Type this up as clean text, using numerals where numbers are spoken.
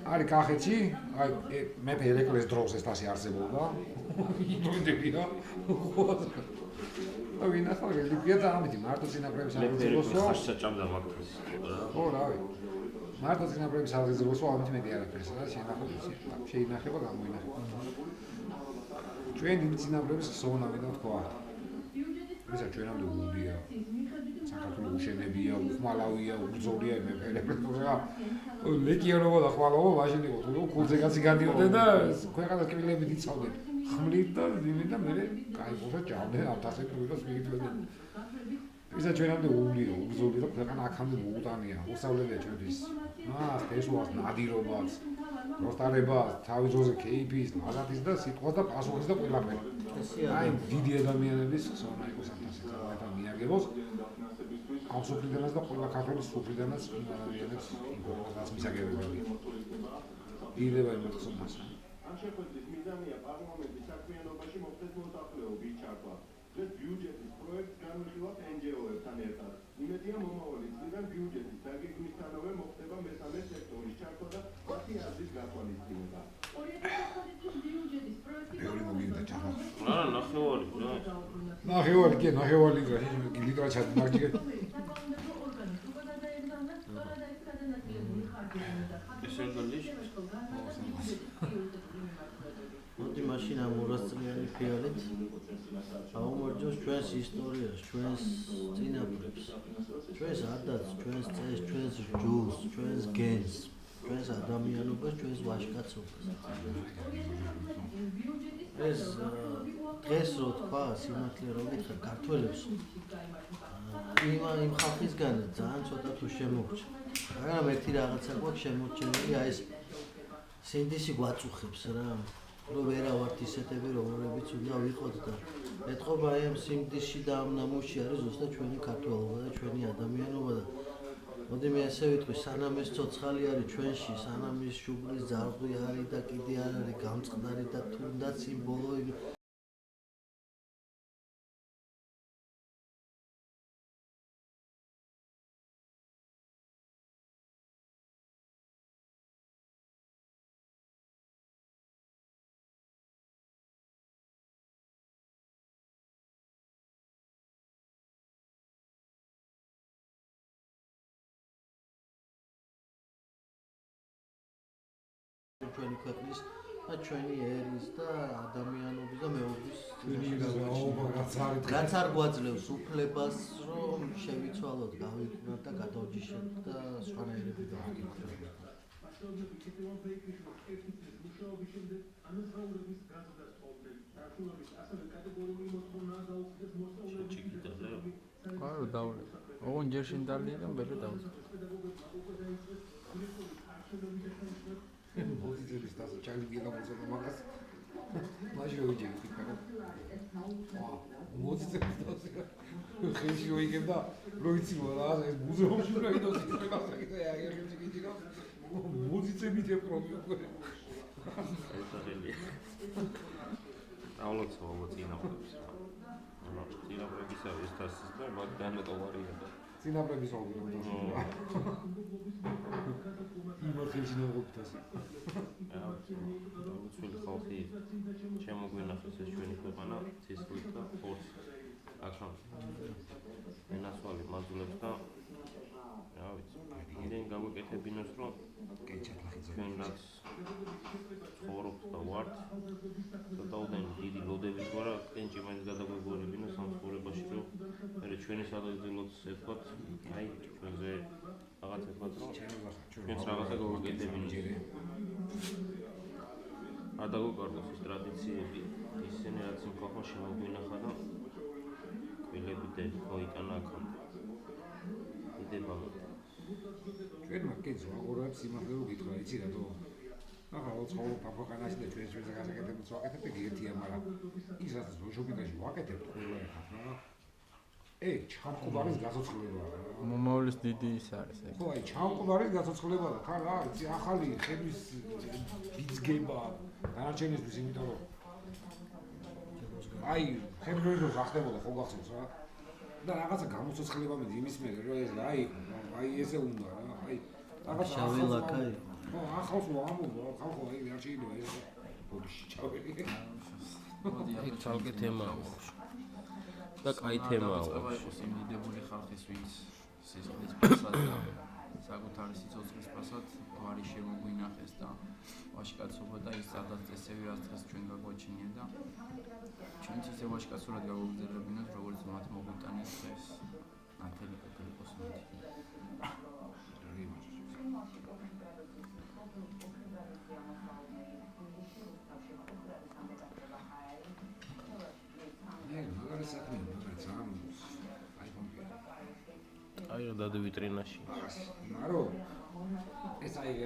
არის კახეთში, აი მე ფერეკლეს დროს ეს თასი არსებობდა. ინდონეზია. და ვინახავ რელიგია და ამით მარტო წინაპრების აღზრდასო. ხაშჭამდა მაგას. ხო, რავი. მარტო წინაპრების აღზრდასო ამით მეტი არაფერს და შეინახება გამოინახება. ჩვენ იმ წინაპრების ხსოვნამი და თქვა. ისა ჩვენამდე უდია. საქართველოს უშენებია, უხმალავია, უბრძოლია მე ფერეკლესა. ლეკიერობა და ხმალავა მაშინ იყო თუ კულზე კაცი გადიოდნენ და ქვეყანას კბილებით იცავდნენ. ხმლით და ძიმით და მე კაი ბოშა ჭამდნენ ამ თასებს ვიღაც მიიწვევდნენ. ისა ჩვენამდე უდია, უბრძოლია და ქვეყანა აქამდე მოუტანია, უსწავლებია ჩვენთვის. ფესვას, ნადირობას, როსტარებას, თავის ძოზე кейფის, ლაზატის და სიტყვას და პასუხის და ყველაფერი. აი დიდი ადამიანების ხსოვნა იყო სამთასი და მიაგებოს. ამ სოფლიდანაც და ყველა ქართველის სოფლიდანაც იმ ადამიანებს იმას მისაგებებია. იდევა იმათ ხსოვნას. ამ შეხვედრის მიზანია პარლამენტის საქმიანობაში მოხდეს მოსახლეობის ჩართვა. ეს ბიუჯეტის პროექტს განვიხილავთ NGO-ებთან ერთად. იმედია მომავალი წლიდან ბიუჯეტის დაგეგმისთანავე მოხდება მესამე სექტორის ჩართვა და მათი აზრის გათვალისწინება. ბევრი მოგინდა ჩართვა. ნახევარი რა. ნახევარი კი, ნახევარი ლიტრა ჩადმარჯიგე. ესე გონდის მოდი მაშინ ამ 200 წლიანი ფიალით აუმორჯოს ჩვენს ისტორიას, ჩვენს წინაპრებს, ჩვენს ადათს, ჩვენს წესს, ჩვენს ჯულს, ჩვენს გენს, ჩვენს ადამიანობას, ჩვენს ვაჟკაცობას. ეს დღეს რო თქვა სიმართლე რომ გითხრა ქართველებს იმ ხალხისგან ძალიან ცოტა თუ შემოგვჭ. მაგრამ ერთი რაღაცა გვაქვს შემორჩენილი, აი ეს სინდისი გვაწუხებს რა. რომ ვერა ვართ ისეთები, რომლებიც უნდა ვიყოთ და ეთყობა აი ამ სინდისში და ამ ნამოში არის ზუსტად ჩვენი ქართველობა და ჩვენი ადამიანობა და მოდი მე ესე ვიტყვი, სანამ ეს ცოცხალი არის ჩვენში, სანამ ის შუბლის ძარღვი არის და კიდე არ არის გამწყდარი და თუნდაც იმ ბოლო ჩვენი ქვეყნის და ჩვენი ერის და ადამიანობის და მეუღლის რაც არ გვაძლევს უფლებას რომ შევიცვალოთ, გავიქმნათ და გადავჯიშოთ და სხვანაირები გავაკეთოთ. Claro, daule. Ogun jersin dallidan beri daule. Poziționist asta, ce-a gândit la muzeul magaz? N-aș fi uite, fiecare. Poziționist asta, când și eu îi gândea, roiți-mă, la asta, e muzeul și noi toți, și la asta, că e ce gândit, poziționist e propriu. Aulot savot წინაპრებს. წინაპრებისა ეს თასის და მაგდან მოტოვარია. წინაპრების აუგებდა. იმართებში ნაყოფითას. უცხოელი ხალხი შემოგვინახეს ეს ჩვენი ქვეყანა ცისხლით და ხორცით. აქა ენასვალი მაძულებს და რა ვიცი, იმდენ გაგვეკეთებინოს რომ ჩვენ რაც ცხოვრობთ და ვართ და დაუდენ დიდი ლოდების ვარა, კენჭი მაინც გადაგვეგონებინოს ამ ცხოვრებაში რომ მე ჩვენი სადაზილოთ ეთქვათ, აი ჩვენზე რაღაც ეთქვათ რომ ჩვენს რაღაცა გაგვეკეთებინოს. არ დაგვიკარგოს ეს ტრადიციები, ისინი რაც იმ ხალხმა შემოგვინახა და კბილებით მოიტანა აქამდე. იდება ჩვენ მაგეც ვაღურებს იმას რომ გითხრა, იცი რატო? ახლა ცხოვრობ ფაფოყანაში და ჩვენს გასაკეთებელს ვაკეთებ, ეგეთია, მაგრამ ის რაც ბოშობიდაში ვაკეთებ ყველა ერთად რა. ჩამყუდარის გასაცხლებაა რა. მომავლის დიდი ის არის ეგ. ხო, აი ჩამყუდარის გასაცხლებაა და თან რა, იცი ახალი ხების ბიძგება დანარჩენისთვის, იმიტომ რომ აი ხემროიდო გახდებოდა ხო გახსოვს რა. და რაღაცა გამოცოცხლება მე იმის მერე რომ ეს რა იყო, აი ესე უნდა რა, აი რაღაცა შავი ლაკა იყო. ხო, ახალს ვამბობ, ხალხო ეგ არ შეიძლება ეს ბობში ჩავერი. ეგ ცალკე თემაა ბავშვი. და კაი თემაა ბავშვი. იყოს იმიდებული ხალხის ვინც სისხლის პასად და საკუთარი სიცოცხლის პასად გვარი შემოგვინახეს და ვაჟკაცობა და ის წადაწესები რაც დღეს ჩვენ გაგვაჩინია და ჩვენც ისე ვაჟკაცურად გავუგზელებინოთ როგორც მათ მოგვიტანეს დღეს ნათელი ყოფილიყოს მათი. მაგარი საქმეა, მაგრამ ძალიან აიფონია. აი რა დადი ვიტრინაში. მარო ეს აი